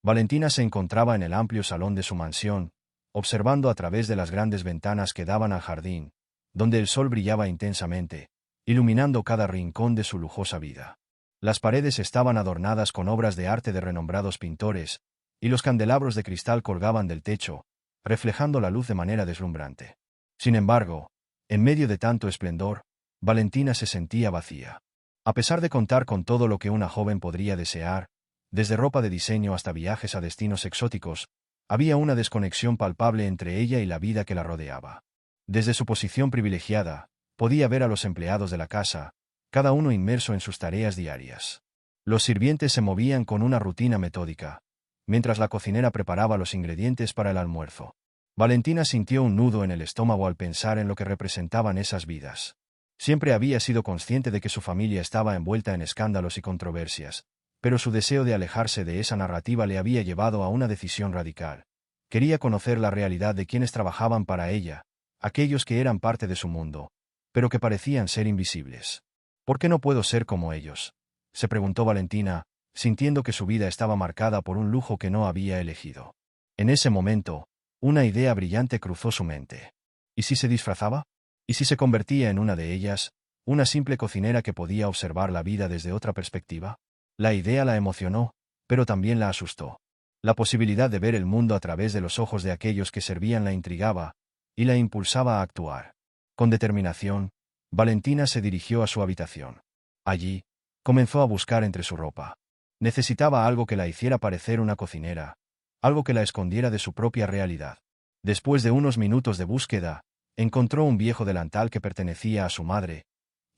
Valentina se encontraba en el amplio salón de su mansión, observando a través de las grandes ventanas que daban al jardín, donde el sol brillaba intensamente, iluminando cada rincón de su lujosa vida. Las paredes estaban adornadas con obras de arte de renombrados pintores, y los candelabros de cristal colgaban del techo, reflejando la luz de manera deslumbrante. Sin embargo, en medio de tanto esplendor, Valentina se sentía vacía. A pesar de contar con todo lo que una joven podría desear, desde ropa de diseño hasta viajes a destinos exóticos, había una desconexión palpable entre ella y la vida que la rodeaba. Desde su posición privilegiada, podía ver a los empleados de la casa, cada uno inmerso en sus tareas diarias. Los sirvientes se movían con una rutina metódica, mientras la cocinera preparaba los ingredientes para el almuerzo. Valentina sintió un nudo en el estómago al pensar en lo que representaban esas vidas. Siempre había sido consciente de que su familia estaba envuelta en escándalos y controversias, pero su deseo de alejarse de esa narrativa le había llevado a una decisión radical. Quería conocer la realidad de quienes trabajaban para ella, aquellos que eran parte de su mundo, pero que parecían ser invisibles. ¿Por qué no puedo ser como ellos?, se preguntó Valentina, sintiendo que su vida estaba marcada por un lujo que no había elegido. En ese momento, una idea brillante cruzó su mente. ¿Y si se disfrazaba? ¿Y si se convertía en una de ellas, una simple cocinera que podía observar la vida desde otra perspectiva? La idea la emocionó, pero también la asustó. La posibilidad de ver el mundo a través de los ojos de aquellos que servían la intrigaba, y la impulsaba a actuar. Con determinación, Valentina se dirigió a su habitación. Allí, comenzó a buscar entre su ropa. Necesitaba algo que la hiciera parecer una cocinera, algo que la escondiera de su propia realidad. Después de unos minutos de búsqueda, encontró un viejo delantal que pertenecía a su madre,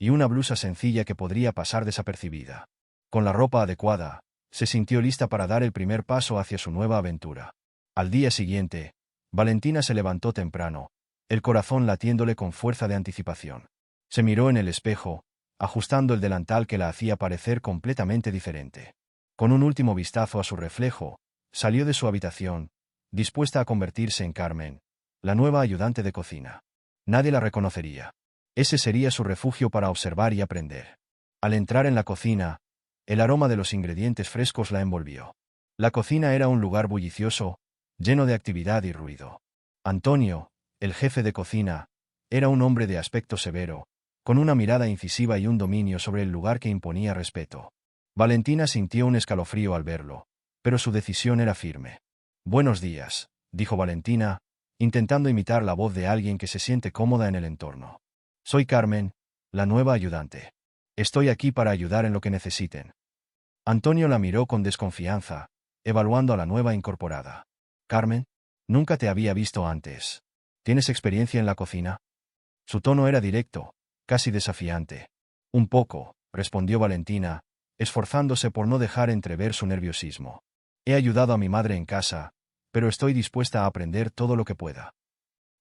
y una blusa sencilla que podría pasar desapercibida. Con la ropa adecuada, se sintió lista para dar el primer paso hacia su nueva aventura. Al día siguiente, Valentina se levantó temprano, el corazón latiéndole con fuerza de anticipación. Se miró en el espejo, ajustando el delantal que la hacía parecer completamente diferente. Con un último vistazo a su reflejo, salió de su habitación, dispuesta a convertirse en Carmen, la nueva ayudante de cocina. Nadie la reconocería. Ese sería su refugio para observar y aprender. Al entrar en la cocina, el aroma de los ingredientes frescos la envolvió. La cocina era un lugar bullicioso, lleno de actividad y ruido. Antonio, el jefe de cocina, era un hombre de aspecto severo, con una mirada incisiva y un dominio sobre el lugar que imponía respeto. Valentina sintió un escalofrío al verlo, pero su decisión era firme. «Buenos días», dijo Valentina, intentando imitar la voz de alguien que se siente cómoda en el entorno. «Soy Carmen, la nueva ayudante. Estoy aquí para ayudar en lo que necesiten». Antonio la miró con desconfianza, evaluando a la nueva incorporada. «Carmen, nunca te había visto antes. ¿Tienes experiencia en la cocina?». Su tono era directo, casi desafiante. «Un poco», respondió Valentina, esforzándose por no dejar entrever su nerviosismo. «He ayudado a mi madre en casa, pero estoy dispuesta a aprender todo lo que pueda».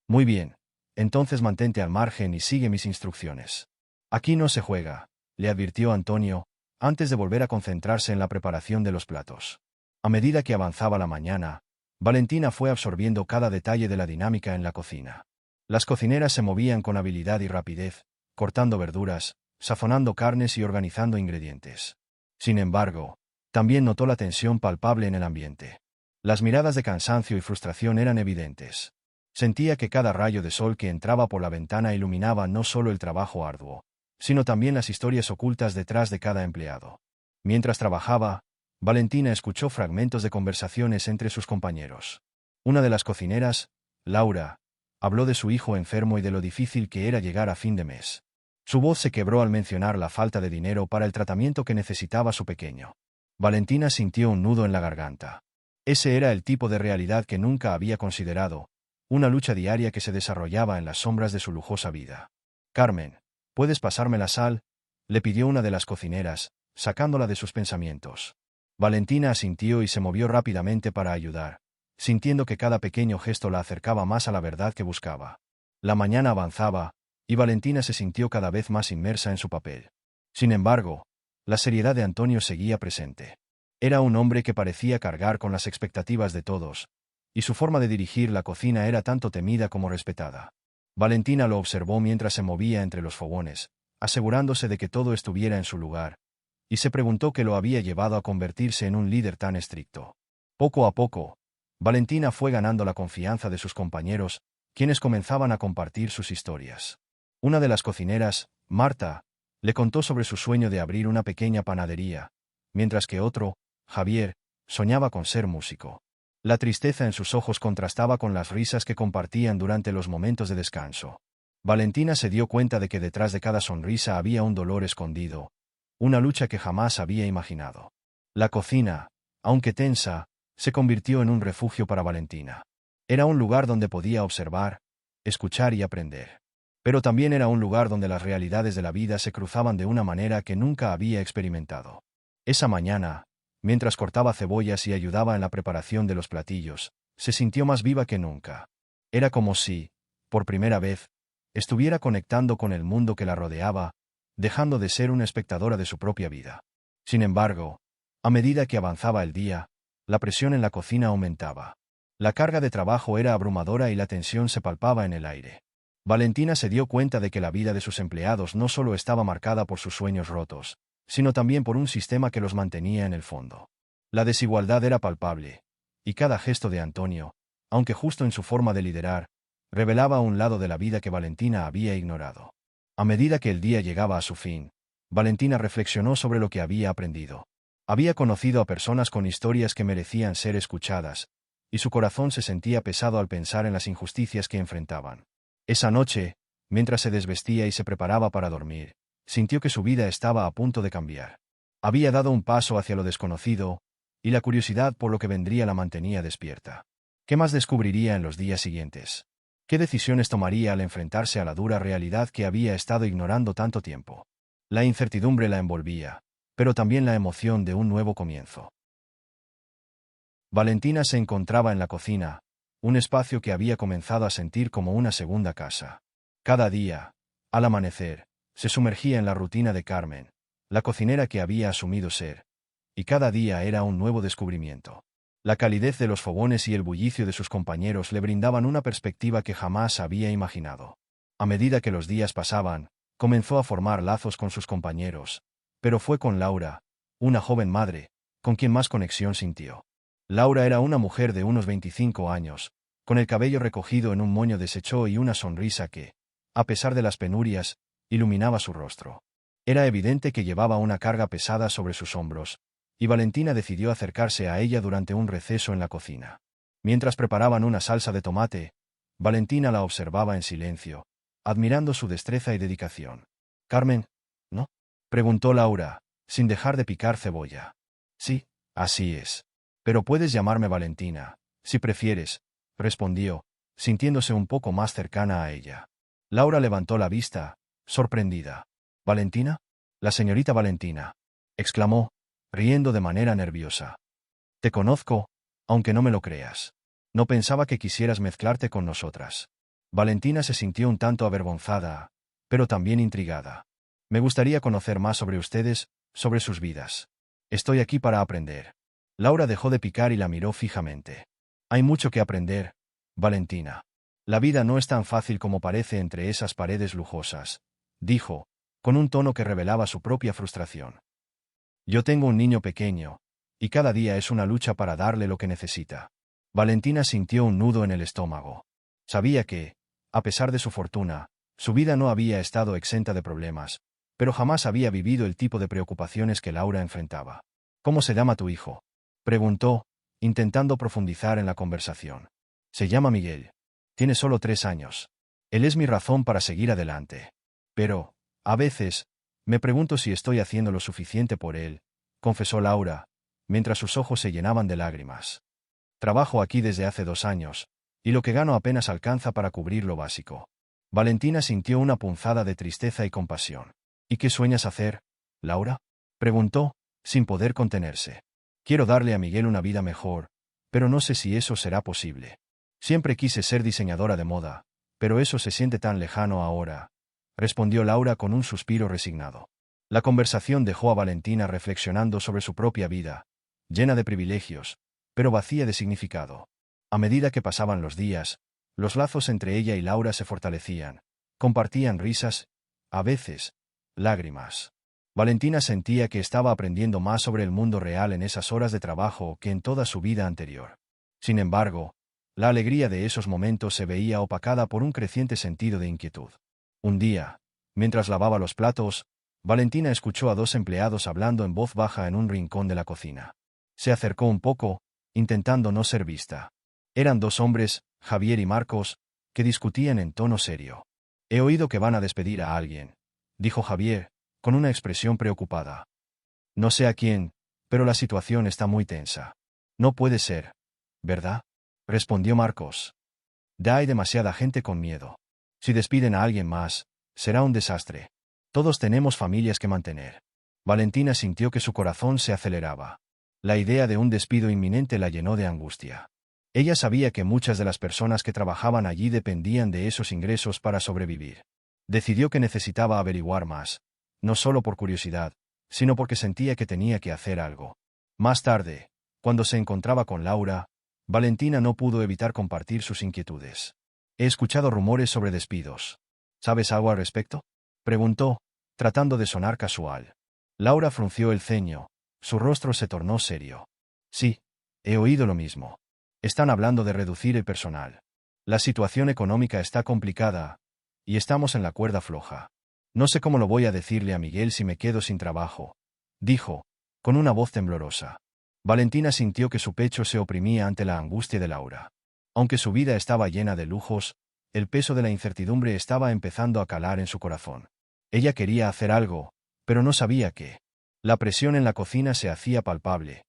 «Muy bien, entonces mantente al margen y sigue mis instrucciones». «Aquí no se juega», le advirtió Antonio, antes de volver a concentrarse en la preparación de los platos. A medida que avanzaba la mañana, Valentina fue absorbiendo cada detalle de la dinámica en la cocina. Las cocineras se movían con habilidad y rapidez, cortando verduras, sazonando carnes y organizando ingredientes. Sin embargo, también notó la tensión palpable en el ambiente. Las miradas de cansancio y frustración eran evidentes. Sentía que cada rayo de sol que entraba por la ventana iluminaba no solo el trabajo arduo, sino también las historias ocultas detrás de cada empleado. Mientras trabajaba, Valentina escuchó fragmentos de conversaciones entre sus compañeros. Una de las cocineras, Laura, habló de su hijo enfermo y de lo difícil que era llegar a fin de mes. Su voz se quebró al mencionar la falta de dinero para el tratamiento que necesitaba su pequeño. Valentina sintió un nudo en la garganta. Ese era el tipo de realidad que nunca había considerado, una lucha diaria que se desarrollaba en las sombras de su lujosa vida. «Carmen, ¿puedes pasarme la sal?», le pidió una de las cocineras, sacándola de sus pensamientos. Valentina asintió y se movió rápidamente para ayudar, sintiendo que cada pequeño gesto la acercaba más a la verdad que buscaba. La mañana avanzaba, y Valentina se sintió cada vez más inmersa en su papel. Sin embargo, la seriedad de Antonio seguía presente. Era un hombre que parecía cargar con las expectativas de todos, y su forma de dirigir la cocina era tanto temida como respetada. Valentina lo observó mientras se movía entre los fogones, asegurándose de que todo estuviera en su lugar, y se preguntó qué lo había llevado a convertirse en un líder tan estricto. Poco a poco, Valentina fue ganando la confianza de sus compañeros, quienes comenzaban a compartir sus historias. Una de las cocineras, Marta, le contó sobre su sueño de abrir una pequeña panadería, mientras que otro, Javier, soñaba con ser músico. La tristeza en sus ojos contrastaba con las risas que compartían durante los momentos de descanso. Valentina se dio cuenta de que detrás de cada sonrisa había un dolor escondido, una lucha que jamás había imaginado. La cocina, aunque tensa, se convirtió en un refugio para Valentina. Era un lugar donde podía observar, escuchar y aprender. Pero también era un lugar donde las realidades de la vida se cruzaban de una manera que nunca había experimentado. Esa mañana, mientras cortaba cebollas y ayudaba en la preparación de los platillos, se sintió más viva que nunca. Era como si, por primera vez, estuviera conectando con el mundo que la rodeaba, dejando de ser una espectadora de su propia vida. Sin embargo, a medida que avanzaba el día, la presión en la cocina aumentaba. La carga de trabajo era abrumadora y la tensión se palpaba en el aire. Valentina se dio cuenta de que la vida de sus empleados no solo estaba marcada por sus sueños rotos, sino también por un sistema que los mantenía en el fondo. La desigualdad era palpable, y cada gesto de Antonio, aunque justo en su forma de liderar, revelaba un lado de la vida que Valentina había ignorado. A medida que el día llegaba a su fin, Valentina reflexionó sobre lo que había aprendido. Había conocido a personas con historias que merecían ser escuchadas, y su corazón se sentía pesado al pensar en las injusticias que enfrentaban. Esa noche, mientras se desvestía y se preparaba para dormir, sintió que su vida estaba a punto de cambiar. Había dado un paso hacia lo desconocido, y la curiosidad por lo que vendría la mantenía despierta. ¿Qué más descubriría en los días siguientes? ¿Qué decisiones tomaría al enfrentarse a la dura realidad que había estado ignorando tanto tiempo? La incertidumbre la envolvía, pero también la emoción de un nuevo comienzo. Valentina se encontraba en la cocina, un espacio que había comenzado a sentir como una segunda casa. Cada día, al amanecer, se sumergía en la rutina de Carmen, la cocinera que había asumido ser, y cada día era un nuevo descubrimiento. La calidez de los fogones y el bullicio de sus compañeros le brindaban una perspectiva que jamás había imaginado. A medida que los días pasaban, comenzó a formar lazos con sus compañeros, pero fue con Laura, una joven madre, con quien más conexión sintió. Laura era una mujer de unos 25 años, con el cabello recogido en un moño deshecho y una sonrisa que, a pesar de las penurias, iluminaba su rostro. Era evidente que llevaba una carga pesada sobre sus hombros, y Valentina decidió acercarse a ella durante un receso en la cocina. Mientras preparaban una salsa de tomate, Valentina la observaba en silencio, admirando su destreza y dedicación. «Carmen, ¿no?», preguntó Laura, sin dejar de picar cebolla. «Sí, así es. Pero puedes llamarme Valentina, si prefieres», respondió, sintiéndose un poco más cercana a ella. Laura levantó la vista, sorprendida. «¿Valentina? La señorita Valentina», exclamó, riendo de manera nerviosa. «Te conozco, aunque no me lo creas. No pensaba que quisieras mezclarte con nosotras». Valentina se sintió un tanto avergonzada, pero también intrigada. «Me gustaría conocer más sobre ustedes, sobre sus vidas. Estoy aquí para aprender». Laura dejó de picar y la miró fijamente. «Hay mucho que aprender, Valentina. La vida no es tan fácil como parece entre esas paredes lujosas», dijo, con un tono que revelaba su propia frustración. «Yo tengo un niño pequeño, y cada día es una lucha para darle lo que necesita». Valentina sintió un nudo en el estómago. Sabía que, a pesar de su fortuna, su vida no había estado exenta de problemas, pero jamás había vivido el tipo de preocupaciones que Laura enfrentaba. «¿Cómo se llama tu hijo?», preguntó, intentando profundizar en la conversación. «Se llama Miguel. Tiene solo 3 años. Él es mi razón para seguir adelante. Pero, a veces, me pregunto si estoy haciendo lo suficiente por él», confesó Laura, mientras sus ojos se llenaban de lágrimas. «Trabajo aquí desde hace 2 años, y lo que gano apenas alcanza para cubrir lo básico». Valentina sintió una punzada de tristeza y compasión. «¿Y qué sueñas hacer, Laura?», preguntó, sin poder contenerse. «Quiero darle a Miguel una vida mejor, pero no sé si eso será posible. Siempre quise ser diseñadora de moda, pero eso se siente tan lejano ahora», respondió Laura con un suspiro resignado. La conversación dejó a Valentina reflexionando sobre su propia vida, llena de privilegios, pero vacía de significado. A medida que pasaban los días, los lazos entre ella y Laura se fortalecían, compartían risas, a veces, lágrimas. Valentina sentía que estaba aprendiendo más sobre el mundo real en esas horas de trabajo que en toda su vida anterior. Sin embargo, la alegría de esos momentos se veía opacada por un creciente sentido de inquietud. Un día, mientras lavaba los platos, Valentina escuchó a dos empleados hablando en voz baja en un rincón de la cocina. Se acercó un poco, intentando no ser vista. Eran dos hombres, Javier y Marcos, que discutían en tono serio. «He oído que van a despedir a alguien», dijo Javier, con una expresión preocupada. «No sé a quién, pero la situación está muy tensa». «No puede ser, ¿verdad?», respondió Marcos. «Ya hay demasiada gente con miedo. Si despiden a alguien más, será un desastre. Todos tenemos familias que mantener». Valentina sintió que su corazón se aceleraba. La idea de un despido inminente la llenó de angustia. Ella sabía que muchas de las personas que trabajaban allí dependían de esos ingresos para sobrevivir. Decidió que necesitaba averiguar más, no solo por curiosidad, sino porque sentía que tenía que hacer algo. Más tarde, cuando se encontraba con Laura, Valentina no pudo evitar compartir sus inquietudes. «He escuchado rumores sobre despidos. ¿Sabes algo al respecto?», preguntó, tratando de sonar casual. Laura frunció el ceño, su rostro se tornó serio. «Sí, he oído lo mismo. Están hablando de reducir el personal. La situación económica está complicada, y estamos en la cuerda floja. No sé cómo lo voy a decirle a Miguel si me quedo sin trabajo», dijo, con una voz temblorosa. Valentina sintió que su pecho se oprimía ante la angustia de Laura. Aunque su vida estaba llena de lujos, el peso de la incertidumbre estaba empezando a calar en su corazón. Ella quería hacer algo, pero no sabía qué. La presión en la cocina se hacía palpable.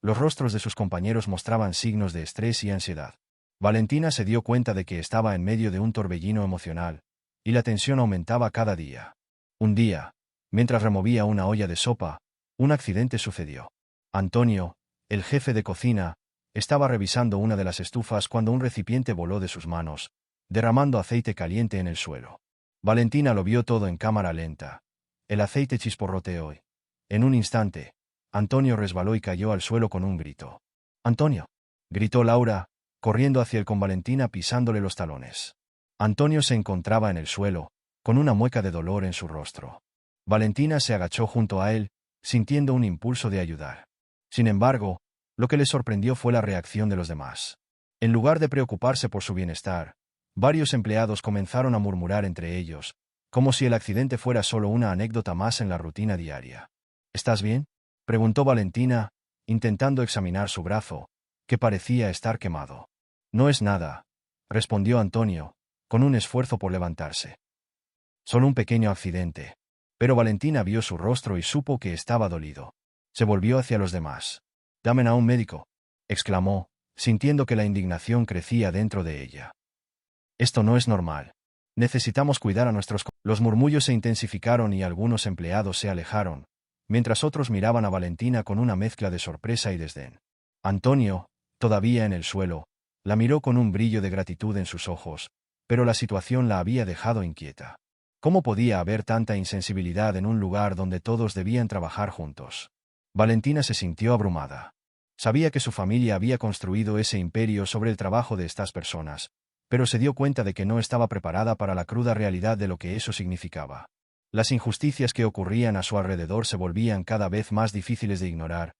Los rostros de sus compañeros mostraban signos de estrés y ansiedad. Valentina se dio cuenta de que estaba en medio de un torbellino emocional, y la tensión aumentaba cada día. Un día, mientras removía una olla de sopa, un accidente sucedió. Antonio, el jefe de cocina, estaba revisando una de las estufas cuando un recipiente voló de sus manos, derramando aceite caliente en el suelo. Valentina lo vio todo en cámara lenta. El aceite chisporroteó y, en un instante, Antonio resbaló y cayó al suelo con un grito. «¡Antonio!», gritó Laura, corriendo hacia él con Valentina pisándole los talones. Antonio se encontraba en el suelo, con una mueca de dolor en su rostro. Valentina se agachó junto a él, sintiendo un impulso de ayudar. Sin embargo, lo que le sorprendió fue la reacción de los demás. En lugar de preocuparse por su bienestar, varios empleados comenzaron a murmurar entre ellos, como si el accidente fuera solo una anécdota más en la rutina diaria. «¿Estás bien?», preguntó Valentina, intentando examinar su brazo, que parecía estar quemado. «No es nada», respondió Antonio, con un esfuerzo por levantarse. «Solo un pequeño accidente». Pero Valentina vio su rostro y supo que estaba dolido. Se volvió hacia los demás. «Llamen a un médico», exclamó, sintiendo que la indignación crecía dentro de ella. «Esto no es normal. Necesitamos cuidar a nuestros...». Los murmullos se intensificaron y algunos empleados se alejaron, mientras otros miraban a Valentina con una mezcla de sorpresa y desdén. Antonio, todavía en el suelo, la miró con un brillo de gratitud en sus ojos, pero la situación la había dejado inquieta. ¿Cómo podía haber tanta insensibilidad en un lugar donde todos debían trabajar juntos? Valentina se sintió abrumada. Sabía que su familia había construido ese imperio sobre el trabajo de estas personas, pero se dio cuenta de que no estaba preparada para la cruda realidad de lo que eso significaba. Las injusticias que ocurrían a su alrededor se volvían cada vez más difíciles de ignorar,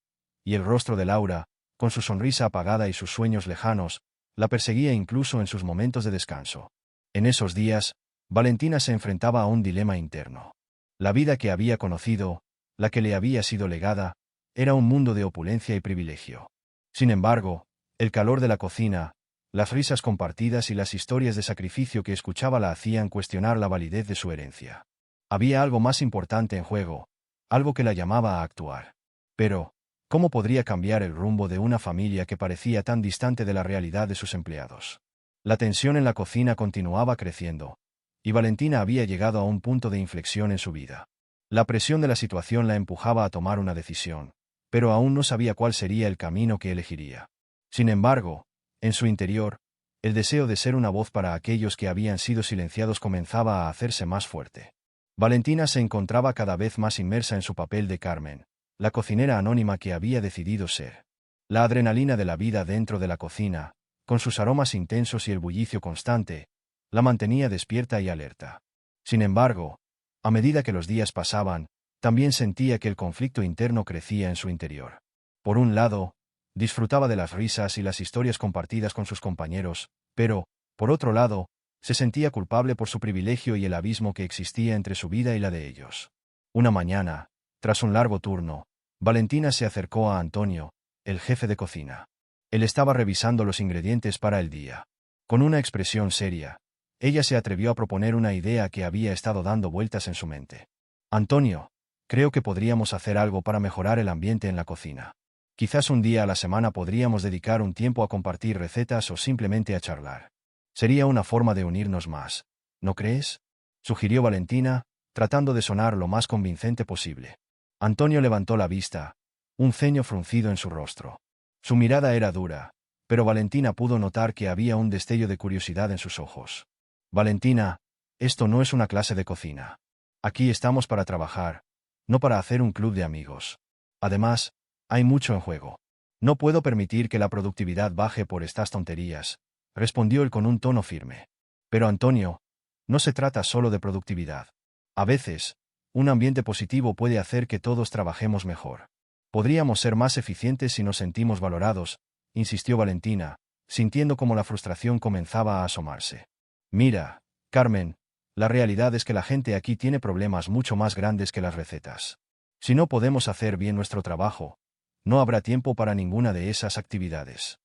y el rostro de Laura, con su sonrisa apagada y sus sueños lejanos, la perseguía incluso en sus momentos de descanso. En esos días, Valentina se enfrentaba a un dilema interno. La vida que había conocido, la que le había sido legada, era un mundo de opulencia y privilegio. Sin embargo, el calor de la cocina, las risas compartidas y las historias de sacrificio que escuchaba la hacían cuestionar la validez de su herencia. Había algo más importante en juego, algo que la llamaba a actuar. Pero, ¿cómo podría cambiar el rumbo de una familia que parecía tan distante de la realidad de sus empleados? La tensión en la cocina continuaba creciendo, y Valentina había llegado a un punto de inflexión en su vida. La presión de la situación la empujaba a tomar una decisión, pero aún no sabía cuál sería el camino que elegiría. Sin embargo, en su interior, el deseo de ser una voz para aquellos que habían sido silenciados comenzaba a hacerse más fuerte. Valentina se encontraba cada vez más inmersa en su papel de Carmen, la cocinera anónima que había decidido ser. La adrenalina de la vida dentro de la cocina, con sus aromas intensos y el bullicio constante, la mantenía despierta y alerta. Sin embargo, a medida que los días pasaban, también sentía que el conflicto interno crecía en su interior. Por un lado, disfrutaba de las risas y las historias compartidas con sus compañeros, pero, por otro lado, se sentía culpable por su privilegio y el abismo que existía entre su vida y la de ellos. Una mañana, tras un largo turno, Valentina se acercó a Antonio, el jefe de cocina. Él estaba revisando los ingredientes para el día. Con una expresión seria, ella se atrevió a proponer una idea que había estado dando vueltas en su mente. Antonio, creo que podríamos hacer algo para mejorar el ambiente en la cocina. Quizás un día a la semana podríamos dedicar un tiempo a compartir recetas o simplemente a charlar. Sería una forma de unirnos más, ¿no crees?, sugirió Valentina, tratando de sonar lo más convincente posible. Antonio levantó la vista, un ceño fruncido en su rostro. Su mirada era dura, pero Valentina pudo notar que había un destello de curiosidad en sus ojos. Valentina, esto no es una clase de cocina. Aquí estamos para trabajar, no para hacer un club de amigos. Además, hay mucho en juego. No puedo permitir que la productividad baje por estas tonterías, respondió él con un tono firme. Pero Antonio, no se trata solo de productividad. A veces, un ambiente positivo puede hacer que todos trabajemos mejor. Podríamos ser más eficientes si nos sentimos valorados, insistió Valentina, sintiendo como la frustración comenzaba a asomarse. Mira, Carmen, la realidad es que la gente aquí tiene problemas mucho más grandes que las recetas. Si no podemos hacer bien nuestro trabajo, no habrá tiempo para ninguna de esas actividades.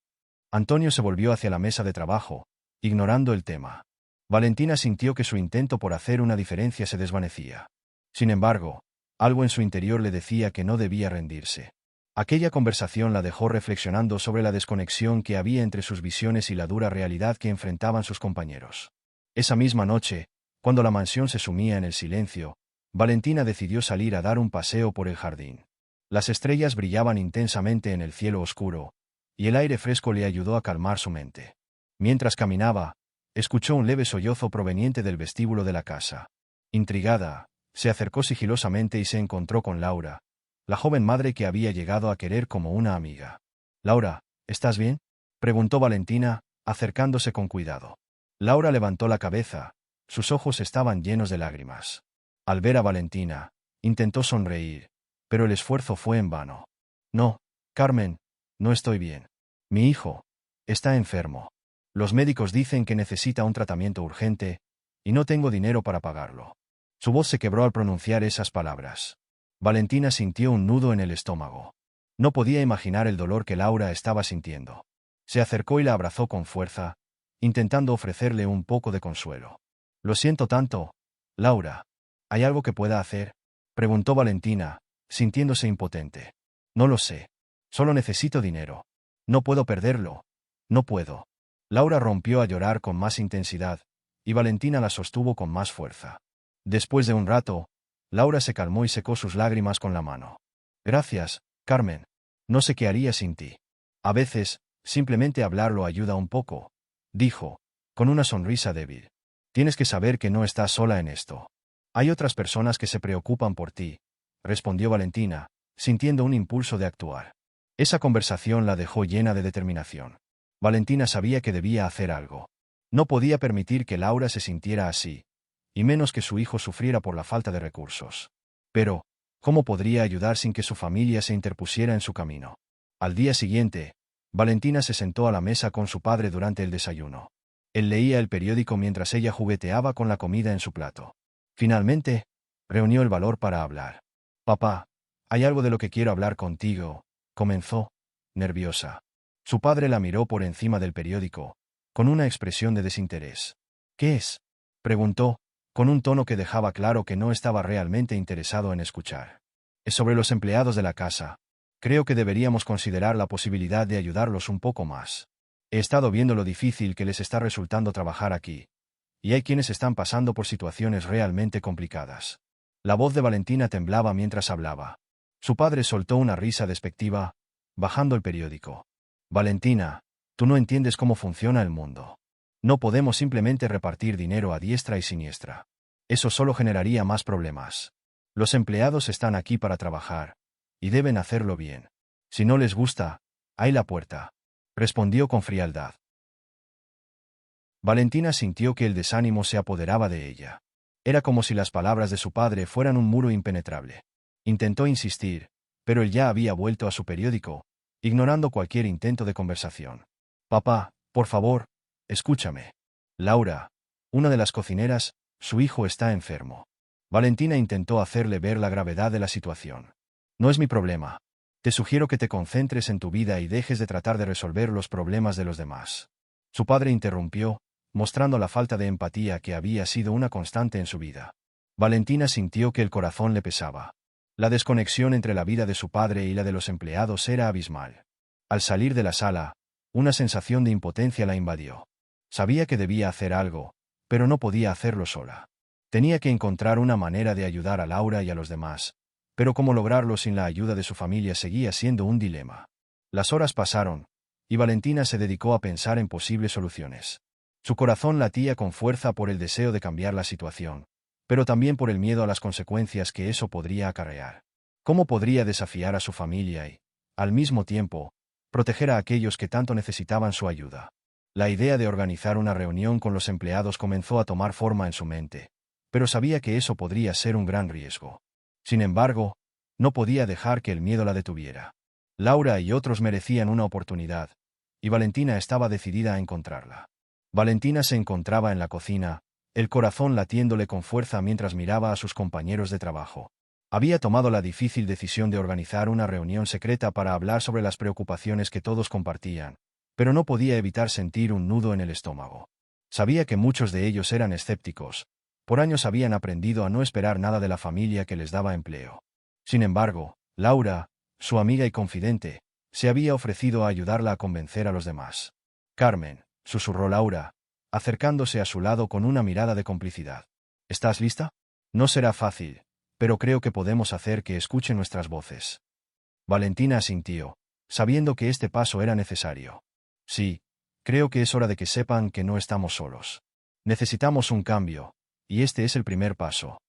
Antonio se volvió hacia la mesa de trabajo, ignorando el tema. Valentina sintió que su intento por hacer una diferencia se desvanecía. Sin embargo, algo en su interior le decía que no debía rendirse. Aquella conversación la dejó reflexionando sobre la desconexión que había entre sus visiones y la dura realidad que enfrentaban sus compañeros. Esa misma noche, cuando la mansión se sumía en el silencio, Valentina decidió salir a dar un paseo por el jardín. Las estrellas brillaban intensamente en el cielo oscuro, y el aire fresco le ayudó a calmar su mente. Mientras caminaba, escuchó un leve sollozo proveniente del vestíbulo de la casa. Intrigada, se acercó sigilosamente y se encontró con Laura, la joven madre que había llegado a querer como una amiga. «Laura, ¿estás bien?», preguntó Valentina, acercándose con cuidado. Laura levantó la cabeza, sus ojos estaban llenos de lágrimas. Al ver a Valentina, intentó sonreír, pero el esfuerzo fue en vano. «No, Carmen, no estoy bien. Mi hijo está enfermo. Los médicos dicen que necesita un tratamiento urgente, y no tengo dinero para pagarlo». Su voz se quebró al pronunciar esas palabras. Valentina sintió un nudo en el estómago. No podía imaginar el dolor que Laura estaba sintiendo. Se acercó y la abrazó con fuerza, intentando ofrecerle un poco de consuelo. «Lo siento tanto, Laura. ¿Hay algo que pueda hacer?», preguntó Valentina, sintiéndose impotente. «No lo sé. Solo necesito dinero. No puedo perderlo. No puedo». Laura rompió a llorar con más intensidad, y Valentina la sostuvo con más fuerza. Después de un rato, Laura se calmó y secó sus lágrimas con la mano. «Gracias, Carmen. No sé qué haría sin ti. A veces, simplemente hablarlo ayuda un poco», dijo, con una sonrisa débil. «Tienes que saber que no estás sola en esto. Hay otras personas que se preocupan por ti», respondió Valentina, sintiendo un impulso de actuar. Esa conversación la dejó llena de determinación. Valentina sabía que debía hacer algo. No podía permitir que Laura se sintiera así, y menos que su hijo sufriera por la falta de recursos. Pero, ¿cómo podría ayudar sin que su familia se interpusiera en su camino? Al día siguiente, Valentina se sentó a la mesa con su padre durante el desayuno. Él leía el periódico mientras ella jugueteaba con la comida en su plato. Finalmente, reunió el valor para hablar. «Papá, hay algo de lo que quiero hablar contigo», comenzó, nerviosa. Su padre la miró por encima del periódico, con una expresión de desinterés. «¿Qué es?», preguntó, con un tono que dejaba claro que no estaba realmente interesado en escuchar. «Es sobre los empleados de la casa. Creo que deberíamos considerar la posibilidad de ayudarlos un poco más. He estado viendo lo difícil que les está resultando trabajar aquí, y hay quienes están pasando por situaciones realmente complicadas». La voz de Valentina temblaba mientras hablaba. Su padre soltó una risa despectiva, bajando el periódico. «Valentina, tú no entiendes cómo funciona el mundo. No podemos simplemente repartir dinero a diestra y siniestra. Eso solo generaría más problemas. Los empleados están aquí para trabajar, y deben hacerlo bien. Si no les gusta, hay la puerta», respondió con frialdad. Valentina sintió que el desánimo se apoderaba de ella. Era como si las palabras de su padre fueran un muro impenetrable. Intentó insistir, pero él ya había vuelto a su periódico, ignorando cualquier intento de conversación. Papá, por favor, escúchame. Laura, una de las cocineras, su hijo está enfermo. Valentina intentó hacerle ver la gravedad de la situación. No es mi problema. Te sugiero que te concentres en tu vida y dejes de tratar de resolver los problemas de los demás. Su padre interrumpió, mostrando la falta de empatía que había sido una constante en su vida. Valentina sintió que el corazón le pesaba. La desconexión entre la vida de su padre y la de los empleados era abismal. Al salir de la sala, una sensación de impotencia la invadió. Sabía que debía hacer algo, pero no podía hacerlo sola. Tenía que encontrar una manera de ayudar a Laura y a los demás, pero cómo lograrlo sin la ayuda de su familia seguía siendo un dilema. Las horas pasaron, y Valentina se dedicó a pensar en posibles soluciones. Su corazón latía con fuerza por el deseo de cambiar la situación, pero también por el miedo a las consecuencias que eso podría acarrear. ¿Cómo podría desafiar a su familia y, al mismo tiempo, proteger a aquellos que tanto necesitaban su ayuda? La idea de organizar una reunión con los empleados comenzó a tomar forma en su mente, pero sabía que eso podría ser un gran riesgo. Sin embargo, no podía dejar que el miedo la detuviera. Laura y otros merecían una oportunidad, y Valentina estaba decidida a encontrarla. Valentina se encontraba en la cocina, el corazón latiéndole con fuerza mientras miraba a sus compañeros de trabajo. Había tomado la difícil decisión de organizar una reunión secreta para hablar sobre las preocupaciones que todos compartían, pero no podía evitar sentir un nudo en el estómago. Sabía que muchos de ellos eran escépticos. Por años habían aprendido a no esperar nada de la familia que les daba empleo. Sin embargo, Laura, su amiga y confidente, se había ofrecido a ayudarla a convencer a los demás. Carmen, susurró Laura, acercándose a su lado con una mirada de complicidad. ¿Estás lista? No será fácil, pero creo que podemos hacer que escuchen nuestras voces. Valentina asintió, sabiendo que este paso era necesario. Sí, creo que es hora de que sepan que no estamos solos. Necesitamos un cambio, y este es el primer paso.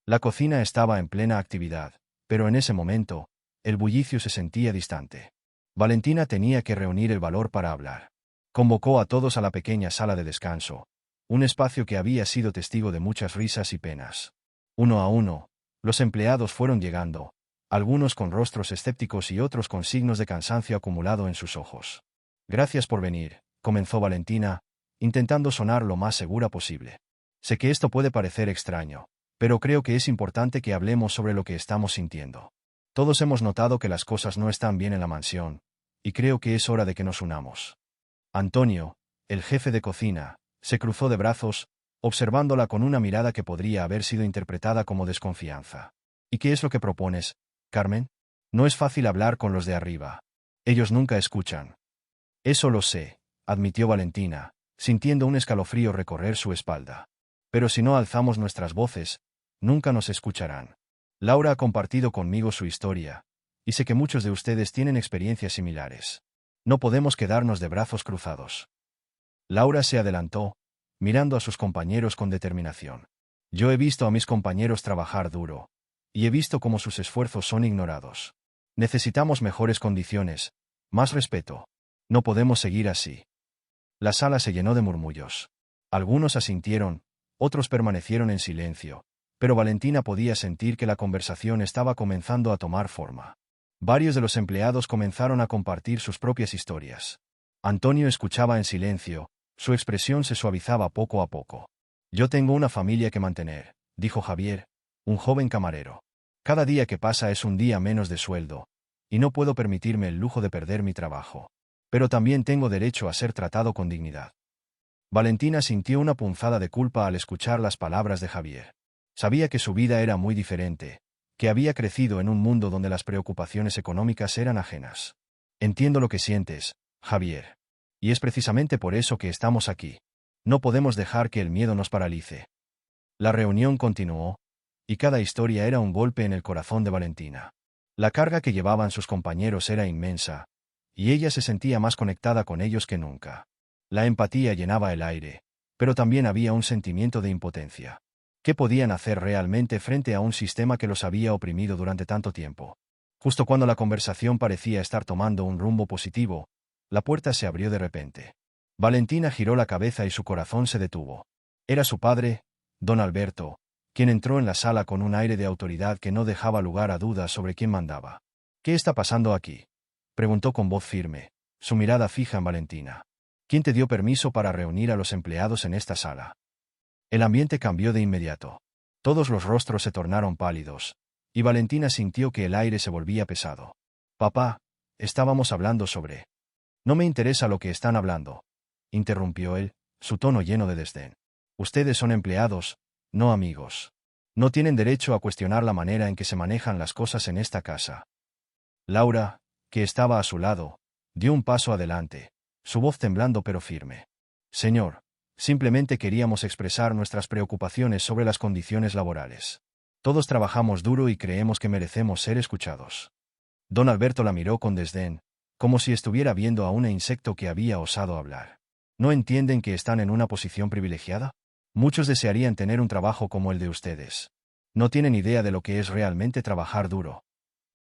La cocina estaba en plena actividad, pero en ese momento, el bullicio se sentía distante. Valentina tenía que reunir el valor para hablar. Convocó a todos a la pequeña sala de descanso, un espacio que había sido testigo de muchas risas y penas. Uno a uno, los empleados fueron llegando, algunos con rostros escépticos y otros con signos de cansancio acumulado en sus ojos. Gracias por venir, comenzó Valentina, intentando sonar lo más segura posible. Sé que esto puede parecer extraño, pero creo que es importante que hablemos sobre lo que estamos sintiendo. Todos hemos notado que las cosas no están bien en la mansión, y creo que es hora de que nos unamos. Antonio, el jefe de cocina, se cruzó de brazos, observándola con una mirada que podría haber sido interpretada como desconfianza. ¿Y qué es lo que propones, Carmen? No es fácil hablar con los de arriba. Ellos nunca escuchan. Eso lo sé, admitió Valentina, sintiendo un escalofrío recorrer su espalda. Pero si no alzamos nuestras voces, nunca nos escucharán. Laura ha compartido conmigo su historia, y sé que muchos de ustedes tienen experiencias similares. No podemos quedarnos de brazos cruzados. Laura se adelantó, mirando a sus compañeros con determinación. Yo he visto a mis compañeros trabajar duro, y he visto cómo sus esfuerzos son ignorados. Necesitamos mejores condiciones, más respeto. No podemos seguir así. La sala se llenó de murmullos. Algunos asintieron, otros permanecieron en silencio, pero Valentina podía sentir que la conversación estaba comenzando a tomar forma. Varios de los empleados comenzaron a compartir sus propias historias. Antonio escuchaba en silencio, su expresión se suavizaba poco a poco. Yo tengo una familia que mantener, dijo Javier, un joven camarero. Cada día que pasa es un día menos de sueldo, y no puedo permitirme el lujo de perder mi trabajo. Pero también tengo derecho a ser tratado con dignidad. Valentina sintió una punzada de culpa al escuchar las palabras de Javier. Sabía que su vida era muy diferente, que había crecido en un mundo donde las preocupaciones económicas eran ajenas. Entiendo lo que sientes, Javier. Y es precisamente por eso que estamos aquí. No podemos dejar que el miedo nos paralice. La reunión continuó, y cada historia era un golpe en el corazón de Valentina. La carga que llevaban sus compañeros era inmensa, y ella se sentía más conectada con ellos que nunca. La empatía llenaba el aire, pero también había un sentimiento de impotencia. ¿Qué podían hacer realmente frente a un sistema que los había oprimido durante tanto tiempo? Justo cuando la conversación parecía estar tomando un rumbo positivo, la puerta se abrió de repente. Valentina giró la cabeza y su corazón se detuvo. Era su padre, don Alberto, quien entró en la sala con un aire de autoridad que no dejaba lugar a dudas sobre quién mandaba. ¿Qué está pasando aquí?, preguntó con voz firme, su mirada fija en Valentina. ¿Quién te dio permiso para reunir a los empleados en esta sala? El ambiente cambió de inmediato. Todos los rostros se tornaron pálidos, y Valentina sintió que el aire se volvía pesado. Papá, estábamos hablando sobre... No me interesa lo que están hablando, interrumpió él, su tono lleno de desdén. Ustedes son empleados, no amigos. No tienen derecho a cuestionar la manera en que se manejan las cosas en esta casa. Laura, que estaba a su lado, dio un paso adelante, su voz temblando pero firme. Señor, simplemente queríamos expresar nuestras preocupaciones sobre las condiciones laborales. Todos trabajamos duro y creemos que merecemos ser escuchados. Don Alberto la miró con desdén, como si estuviera viendo a un insecto que había osado hablar. ¿No entienden que están en una posición privilegiada? Muchos desearían tener un trabajo como el de ustedes. No tienen idea de lo que es realmente trabajar duro.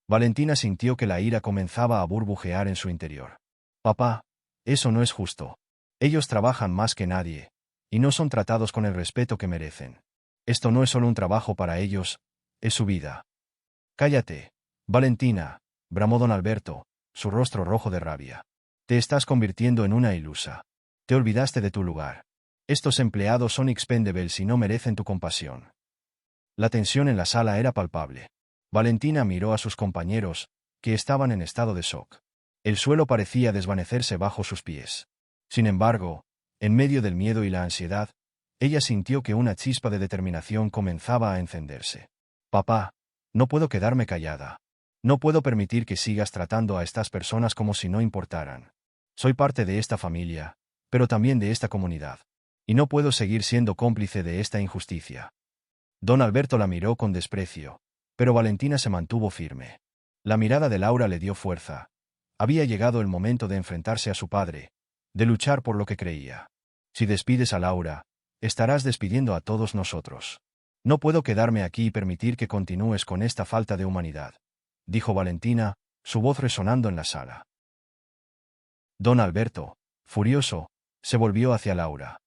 Valentina sintió que la ira comenzaba a burbujear en su interior. Papá, eso no es justo. Ellos trabajan más que nadie, y no son tratados con el respeto que merecen. Esto no es solo un trabajo para ellos, es su vida. Cállate, Valentina, bramó don Alberto, su rostro rojo de rabia. Te estás convirtiendo en una ilusa. Te olvidaste de tu lugar. Estos empleados son expendables y no merecen tu compasión. La tensión en la sala era palpable. Valentina miró a sus compañeros, que estaban en estado de shock. El suelo parecía desvanecerse bajo sus pies. Sin embargo, en medio del miedo y la ansiedad, ella sintió que una chispa de determinación comenzaba a encenderse. Papá, no puedo quedarme callada. No puedo permitir que sigas tratando a estas personas como si no importaran. Soy parte de esta familia, pero también de esta comunidad. Y no puedo seguir siendo cómplice de esta injusticia. Don Alberto la miró con desprecio, pero Valentina se mantuvo firme. La mirada de Laura le dio fuerza. Había llegado el momento de enfrentarse a su padre, de luchar por lo que creía. Si despides a Laura, estarás despidiendo a todos nosotros. No puedo quedarme aquí y permitir que continúes con esta falta de humanidad, dijo Valentina, su voz resonando en la sala. Don Alberto, furioso, se volvió hacia Laura.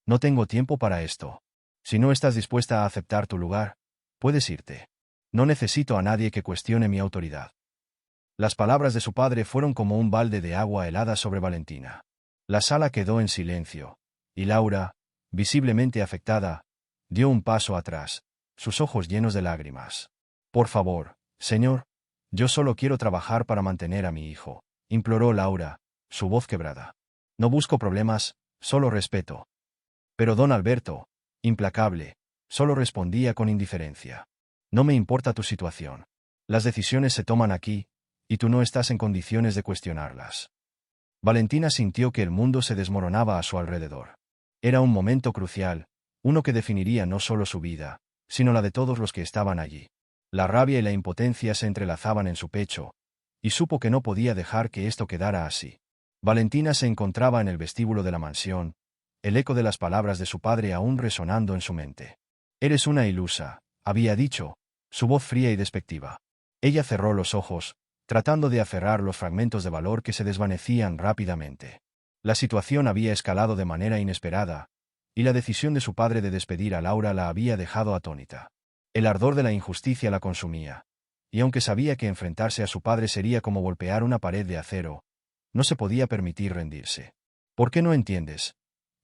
No tengo tiempo para esto. Si no estás dispuesta a aceptar tu lugar, puedes irte. No necesito a nadie que cuestione mi autoridad. Las palabras de su padre fueron como un balde de agua helada sobre Valentina. La sala quedó en silencio, y Laura, visiblemente afectada, dio un paso atrás, sus ojos llenos de lágrimas. Por favor, señor, yo solo quiero trabajar para mantener a mi hijo, imploró Laura, su voz quebrada. No busco problemas, solo respeto. Pero don Alberto, implacable, solo respondía con indiferencia. No me importa tu situación. Las decisiones se toman aquí, y tú no estás en condiciones de cuestionarlas. Valentina sintió que el mundo se desmoronaba a su alrededor. Era un momento crucial, uno que definiría no solo su vida, sino la de todos los que estaban allí. La rabia y la impotencia se entrelazaban en su pecho, y supo que no podía dejar que esto quedara así. Valentina se encontraba en el vestíbulo de la mansión, el eco de las palabras de su padre aún resonando en su mente. Eres una ilusa, había dicho, su voz fría y despectiva. Ella cerró los ojos, tratando de aferrar los fragmentos de valor que se desvanecían rápidamente. La situación había escalado de manera inesperada, y la decisión de su padre de despedir a Laura la había dejado atónita. El ardor de la injusticia la consumía, y aunque sabía que enfrentarse a su padre sería como golpear una pared de acero, no se podía permitir rendirse. ¿Por qué no entiendes?,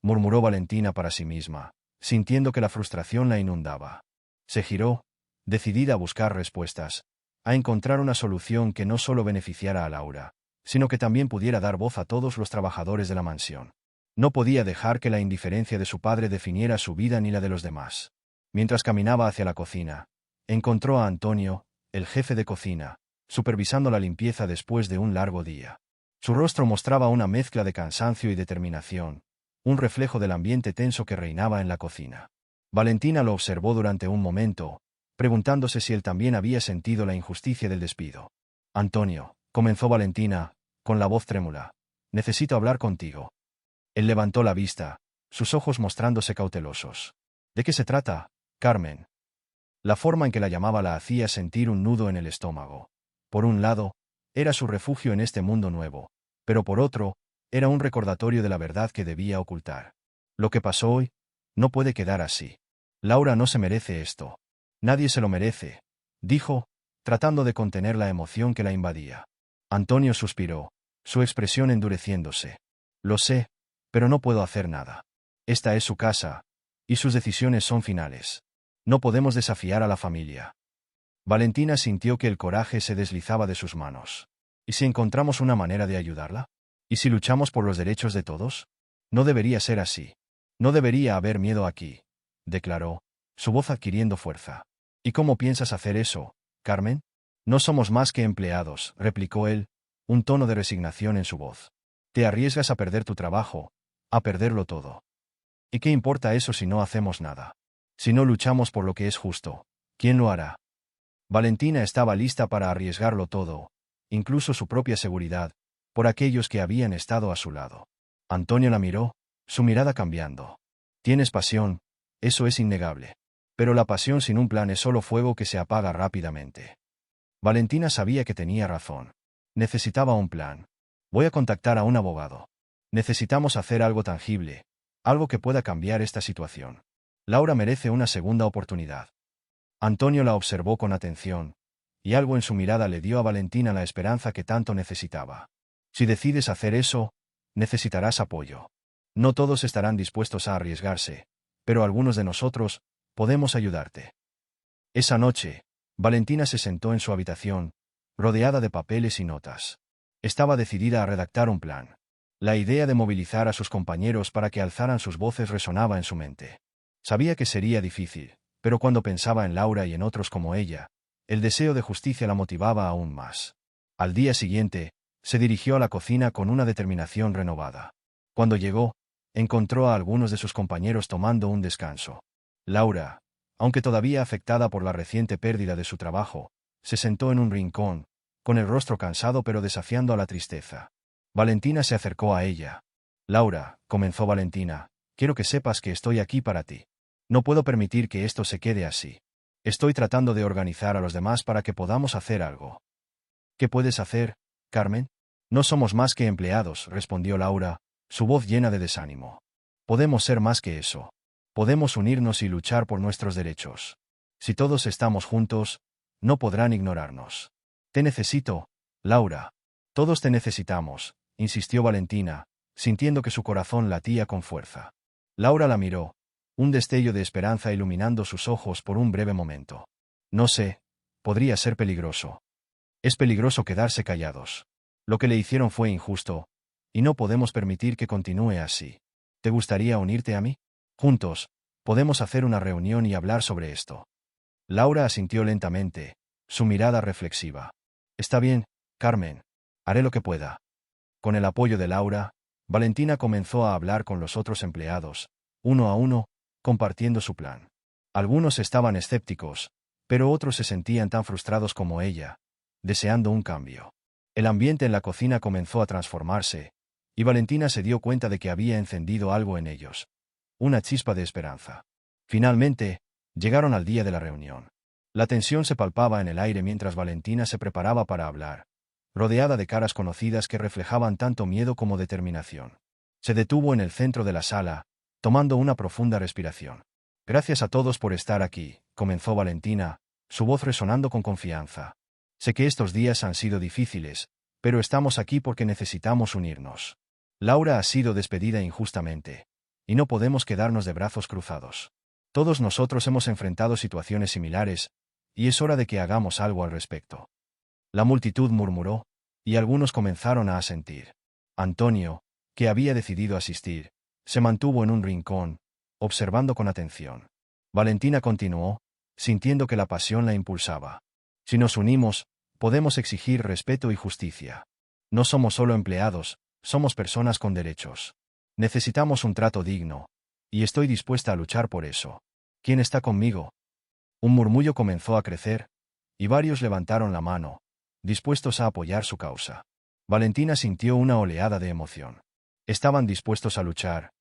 murmuró Valentina para sí misma, sintiendo que la frustración la inundaba. Se giró, decidida a buscar respuestas, a encontrar una solución que no solo beneficiara a Laura, sino que también pudiera dar voz a todos los trabajadores de la mansión. No podía dejar que la indiferencia de su padre definiera su vida ni la de los demás. Mientras caminaba hacia la cocina, encontró a Antonio, el jefe de cocina, supervisando la limpieza después de un largo día. Su rostro mostraba una mezcla de cansancio y determinación, un reflejo del ambiente tenso que reinaba en la cocina. Valentina lo observó durante un momento, preguntándose si él también había sentido la injusticia del despido. Antonio, comenzó Valentina, con la voz trémula, necesito hablar contigo. Él levantó la vista, sus ojos mostrándose cautelosos. ¿De qué se trata, Carmen? La forma en que la llamaba la hacía sentir un nudo en el estómago. Por un lado, era su refugio en este mundo nuevo, pero por otro, era un recordatorio de la verdad que debía ocultar. Lo que pasó hoy, no puede quedar así. Laura no se merece esto. Nadie se lo merece, dijo, tratando de contener la emoción que la invadía. Antonio suspiró, su expresión endureciéndose. Lo sé, pero no puedo hacer nada. Esta es su casa, y sus decisiones son finales. No podemos desafiar a la familia. Valentina sintió que el coraje se deslizaba de sus manos. ¿Y si encontramos una manera de ayudarla? ¿Y si luchamos por los derechos de todos? No debería ser así. No debería haber miedo aquí, declaró, su voz adquiriendo fuerza. ¿Y cómo piensas hacer eso, Carmen? No somos más que empleados, replicó él, un tono de resignación en su voz. Te arriesgas a perder tu trabajo, a perderlo todo. ¿Y qué importa eso si no hacemos nada? Si no luchamos por lo que es justo, ¿quién lo hará? Valentina estaba lista para arriesgarlo todo, incluso su propia seguridad, por aquellos que habían estado a su lado. Antonio la miró, su mirada cambiando. Tienes pasión, eso es innegable. Pero la pasión sin un plan es solo fuego que se apaga rápidamente. Valentina sabía que tenía razón. Necesitaba un plan. Voy a contactar a un abogado. Necesitamos hacer algo tangible, algo que pueda cambiar esta situación. Laura merece una segunda oportunidad. Antonio la observó con atención, y algo en su mirada le dio a Valentina la esperanza que tanto necesitaba. Si decides hacer eso, necesitarás apoyo. No todos estarán dispuestos a arriesgarse, pero algunos de nosotros podemos ayudarte. Esa noche, Valentina se sentó en su habitación, rodeada de papeles y notas. Estaba decidida a redactar un plan. La idea de movilizar a sus compañeros para que alzaran sus voces resonaba en su mente. Sabía que sería difícil, pero cuando pensaba en Laura y en otros como ella, el deseo de justicia la motivaba aún más. Al día siguiente, se dirigió a la cocina con una determinación renovada. Cuando llegó, encontró a algunos de sus compañeros tomando un descanso. Laura, aunque todavía afectada por la reciente pérdida de su trabajo, se sentó en un rincón, con el rostro cansado pero desafiando a la tristeza. Valentina se acercó a ella. Laura, comenzó Valentina, quiero que sepas que estoy aquí para ti. No puedo permitir que esto se quede así. Estoy tratando de organizar a los demás para que podamos hacer algo. ¿Qué puedes hacer, Carmen? No somos más que empleados, respondió Laura, su voz llena de desánimo. Podemos ser más que eso. Podemos unirnos y luchar por nuestros derechos. Si todos estamos juntos, no podrán ignorarnos. Te necesito, Laura. Todos te necesitamos, insistió Valentina, sintiendo que su corazón latía con fuerza. Laura la miró, un destello de esperanza iluminando sus ojos por un breve momento. No sé, podría ser peligroso. Es peligroso quedarse callados. Lo que le hicieron fue injusto, y no podemos permitir que continúe así. ¿Te gustaría unirte a mí? Juntos, podemos hacer una reunión y hablar sobre esto. Laura asintió lentamente, su mirada reflexiva. Está bien, Carmen. Haré lo que pueda. Con el apoyo de Laura, Valentina comenzó a hablar con los otros empleados, uno a uno, compartiendo su plan. Algunos estaban escépticos, pero otros se sentían tan frustrados como ella, deseando un cambio. El ambiente en la cocina comenzó a transformarse, y Valentina se dio cuenta de que había encendido algo en ellos. Una chispa de esperanza. Finalmente, llegaron al día de la reunión. La tensión se palpaba en el aire mientras Valentina se preparaba para hablar, rodeada de caras conocidas que reflejaban tanto miedo como determinación. Se detuvo en el centro de la sala, tomando una profunda respiración. Gracias a todos por estar aquí, comenzó Valentina, su voz resonando con confianza. Sé que estos días han sido difíciles, pero estamos aquí porque necesitamos unirnos. Laura ha sido despedida injustamente, y no podemos quedarnos de brazos cruzados. Todos nosotros hemos enfrentado situaciones similares, y es hora de que hagamos algo al respecto. La multitud murmuró, y algunos comenzaron a asentir. Antonio, que había decidido asistir, se mantuvo en un rincón, observando con atención. Valentina continuó, sintiendo que la pasión la impulsaba. Si nos unimos, podemos exigir respeto y justicia. No somos solo empleados, somos personas con derechos. Necesitamos un trato digno, y estoy dispuesta a luchar por eso. ¿Quién está conmigo? Un murmullo comenzó a crecer, y varios levantaron la mano, dispuestos a apoyar su causa. Valentina sintió una oleada de emoción. Estaban dispuestos a luchar,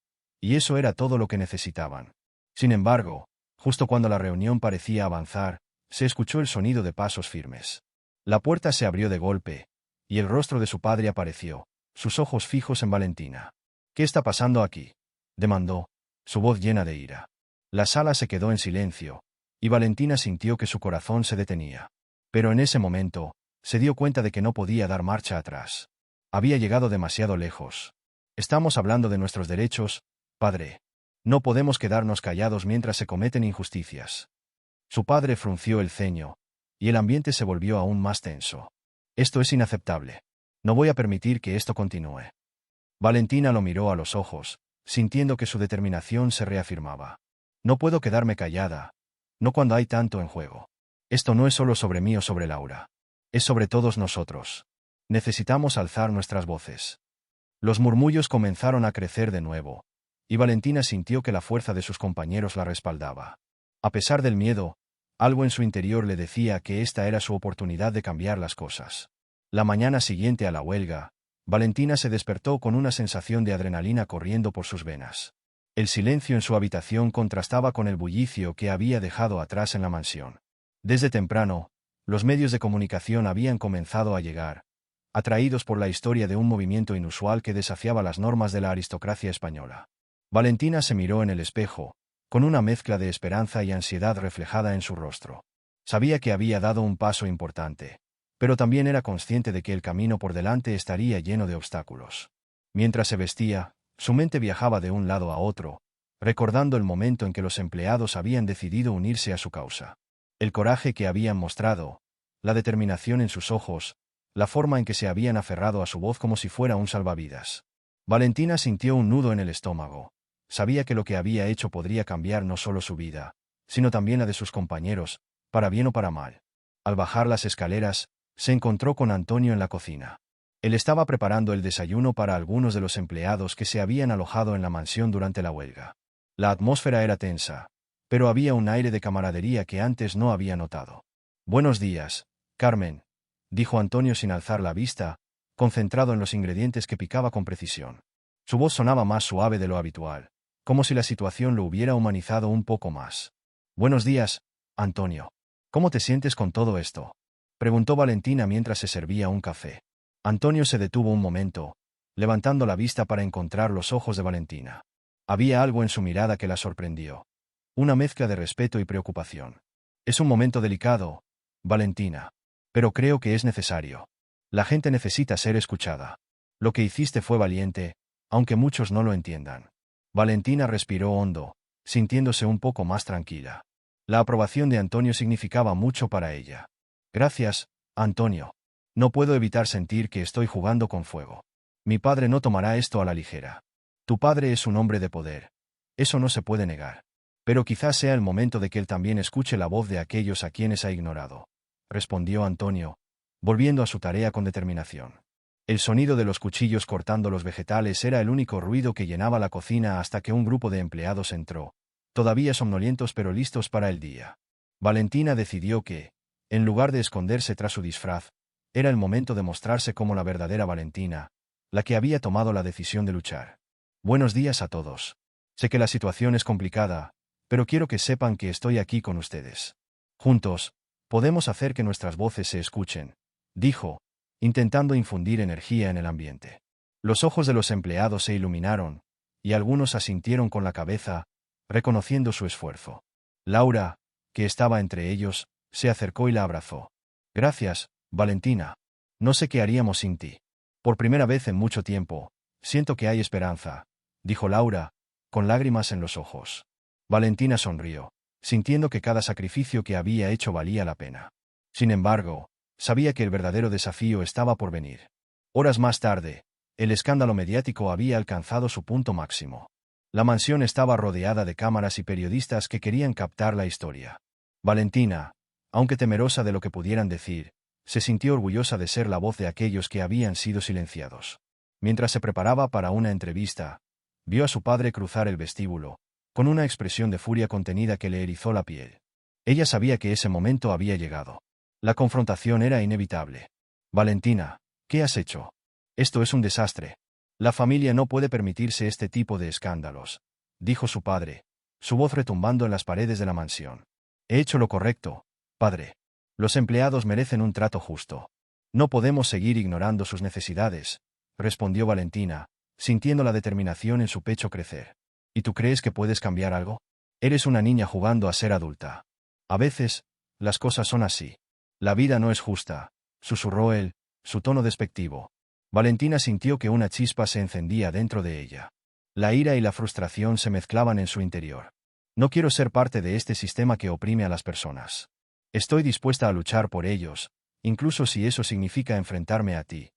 y eso era todo lo que necesitaban. Sin embargo, justo cuando la reunión parecía avanzar, se escuchó el sonido de pasos firmes. La puerta se abrió de golpe, y el rostro de su padre apareció, sus ojos fijos en Valentina. ¿Qué está pasando aquí?, demandó, su voz llena de ira. La sala se quedó en silencio, y Valentina sintió que su corazón se detenía. Pero en ese momento, se dio cuenta de que no podía dar marcha atrás. Había llegado demasiado lejos. Estamos hablando de nuestros derechos, padre. No podemos quedarnos callados mientras se cometen injusticias. Su padre frunció el ceño, y el ambiente se volvió aún más tenso. Esto es inaceptable. No voy a permitir que esto continúe. Valentina lo miró a los ojos, sintiendo que su determinación se reafirmaba. No puedo quedarme callada, no cuando hay tanto en juego. Esto no es solo sobre mí o sobre Laura. Es sobre todos nosotros. Necesitamos alzar nuestras voces. Los murmullos comenzaron a crecer de nuevo, y Valentina sintió que la fuerza de sus compañeros la respaldaba. A pesar del miedo, algo en su interior le decía que esta era su oportunidad de cambiar las cosas. La mañana siguiente a la huelga, Valentina se despertó con una sensación de adrenalina corriendo por sus venas. El silencio en su habitación contrastaba con el bullicio que había dejado atrás en la mansión. Desde temprano, los medios de comunicación habían comenzado a llegar, atraídos por la historia de un movimiento inusual que desafiaba las normas de la aristocracia española. Valentina se miró en el espejo, con una mezcla de esperanza y ansiedad reflejada en su rostro. Sabía que había dado un paso importante, pero también era consciente de que el camino por delante estaría lleno de obstáculos. Mientras se vestía, su mente viajaba de un lado a otro, recordando el momento en que los empleados habían decidido unirse a su causa. El coraje que habían mostrado, la determinación en sus ojos, la forma en que se habían aferrado a su voz como si fuera un salvavidas. Valentina sintió un nudo en el estómago. Sabía que lo que había hecho podría cambiar no solo su vida, sino también la de sus compañeros, para bien o para mal. Al bajar las escaleras, se encontró con Antonio en la cocina. Él estaba preparando el desayuno para algunos de los empleados que se habían alojado en la mansión durante la huelga. La atmósfera era tensa, pero había un aire de camaradería que antes no había notado. «Buenos días, Carmen», dijo Antonio sin alzar la vista, concentrado en los ingredientes que picaba con precisión. Su voz sonaba más suave de lo habitual, como si la situación lo hubiera humanizado un poco más. «Buenos días, Antonio. ¿Cómo te sientes con todo esto?», preguntó Valentina mientras se servía un café. Antonio se detuvo un momento, levantando la vista para encontrar los ojos de Valentina. Había algo en su mirada que la sorprendió. Una mezcla de respeto y preocupación. «Es un momento delicado, Valentina. Pero creo que es necesario. La gente necesita ser escuchada. Lo que hiciste fue valiente, aunque muchos no lo entiendan». Valentina respiró hondo, sintiéndose un poco más tranquila. La aprobación de Antonio significaba mucho para ella. «Gracias, Antonio. No puedo evitar sentir que estoy jugando con fuego. Mi padre no tomará esto a la ligera. Tu padre es un hombre de poder. Eso no se puede negar. Pero quizás sea el momento de que él también escuche la voz de aquellos a quienes ha ignorado», respondió Antonio, volviendo a su tarea con determinación. El sonido de los cuchillos cortando los vegetales era el único ruido que llenaba la cocina hasta que un grupo de empleados entró, todavía somnolientos pero listos para el día. Valentina decidió que, en lugar de esconderse tras su disfraz, era el momento de mostrarse como la verdadera Valentina, la que había tomado la decisión de luchar. «Buenos días a todos. Sé que la situación es complicada, pero quiero que sepan que estoy aquí con ustedes. Juntos, podemos hacer que nuestras voces se escuchen», dijo, intentando infundir energía en el ambiente. Los ojos de los empleados se iluminaron, y algunos asintieron con la cabeza, reconociendo su esfuerzo. Laura, que estaba entre ellos, se acercó y la abrazó. «Gracias, Valentina. No sé qué haríamos sin ti. Por primera vez en mucho tiempo, siento que hay esperanza», dijo Laura, con lágrimas en los ojos. Valentina sonrió, sintiendo que cada sacrificio que había hecho valía la pena. Sin embargo, sabía que el verdadero desafío estaba por venir. Horas más tarde, el escándalo mediático había alcanzado su punto máximo. La mansión estaba rodeada de cámaras y periodistas que querían captar la historia. Valentina, aunque temerosa de lo que pudieran decir, se sintió orgullosa de ser la voz de aquellos que habían sido silenciados. Mientras se preparaba para una entrevista, vio a su padre cruzar el vestíbulo, con una expresión de furia contenida que le erizó la piel. Ella sabía que ese momento había llegado. La confrontación era inevitable. «Valentina, ¿qué has hecho? Esto es un desastre. La familia no puede permitirse este tipo de escándalos», dijo su padre, su voz retumbando en las paredes de la mansión. «He hecho lo correcto, padre. Los empleados merecen un trato justo. No podemos seguir ignorando sus necesidades», respondió Valentina, sintiendo la determinación en su pecho crecer. «¿Y tú crees que puedes cambiar algo? Eres una niña jugando a ser adulta. A veces, las cosas son así. La vida no es justa, susurró él, su tono despectivo. Valentina sintió que una chispa se encendía dentro de ella. La ira y la frustración se mezclaban en su interior. No quiero ser parte de este sistema que oprime a las personas. Estoy dispuesta a luchar por ellos, incluso si eso significa enfrentarme a ti,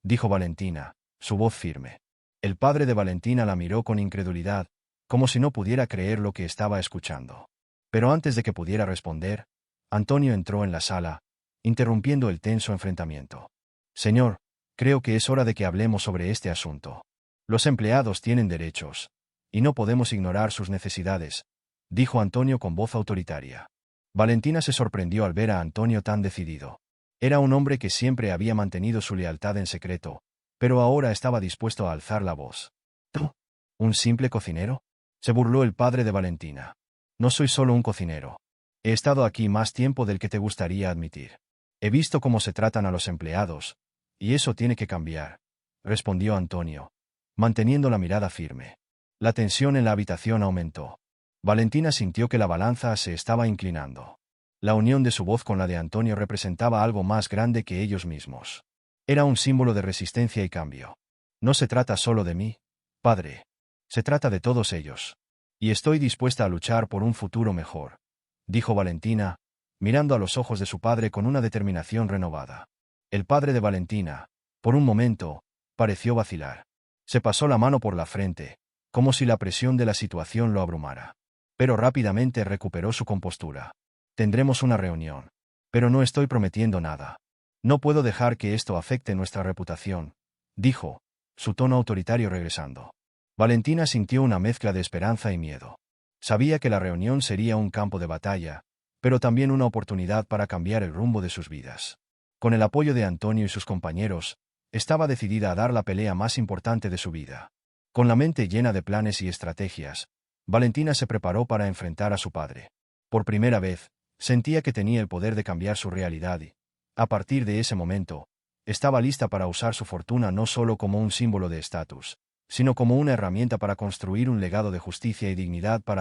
dijo Valentina, su voz firme. El padre de Valentina la miró con incredulidad, como si no pudiera creer lo que estaba escuchando. Pero antes de que pudiera responder, Antonio entró en la sala, interrumpiendo el tenso enfrentamiento. Señor, creo que es hora de que hablemos sobre este asunto. Los empleados tienen derechos, y no podemos ignorar sus necesidades, dijo Antonio con voz autoritaria. Valentina se sorprendió al ver a Antonio tan decidido. Era un hombre que siempre había mantenido su lealtad en secreto, pero ahora estaba dispuesto a alzar la voz. ¿Tú? ¿Un simple cocinero? Se burló el padre de Valentina. No soy solo un cocinero. He estado aquí más tiempo del que te gustaría admitir. He visto cómo se tratan a los empleados, y eso tiene que cambiar, respondió Antonio, manteniendo la mirada firme. La tensión en la habitación aumentó. Valentina sintió que la balanza se estaba inclinando. La unión de su voz con la de Antonio representaba algo más grande que ellos mismos. Era un símbolo de resistencia y cambio. No se trata solo de mí, padre. Se trata de todos ellos. Y estoy dispuesta a luchar por un futuro mejor, dijo Valentina, mirando a los ojos de su padre con una determinación renovada. El padre de Valentina, por un momento, pareció vacilar. Se pasó la mano por la frente, como si la presión de la situación lo abrumara. Pero rápidamente recuperó su compostura. Tendremos una reunión. Pero no estoy prometiendo nada. No puedo dejar que esto afecte nuestra reputación, dijo, su tono autoritario regresando. Valentina sintió una mezcla de esperanza y miedo. Sabía que la reunión sería un campo de batalla, pero también una oportunidad para cambiar el rumbo de sus vidas. Con el apoyo de Antonio y sus compañeros, estaba decidida a dar la pelea más importante de su vida. Con la mente llena de planes y estrategias, Valentina se preparó para enfrentar a su padre. Por primera vez, sentía que tenía el poder de cambiar su realidad y, a partir de ese momento, estaba lista para usar su fortuna no solo como un símbolo de estatus, sino como una herramienta para construir un legado de justicia y dignidad para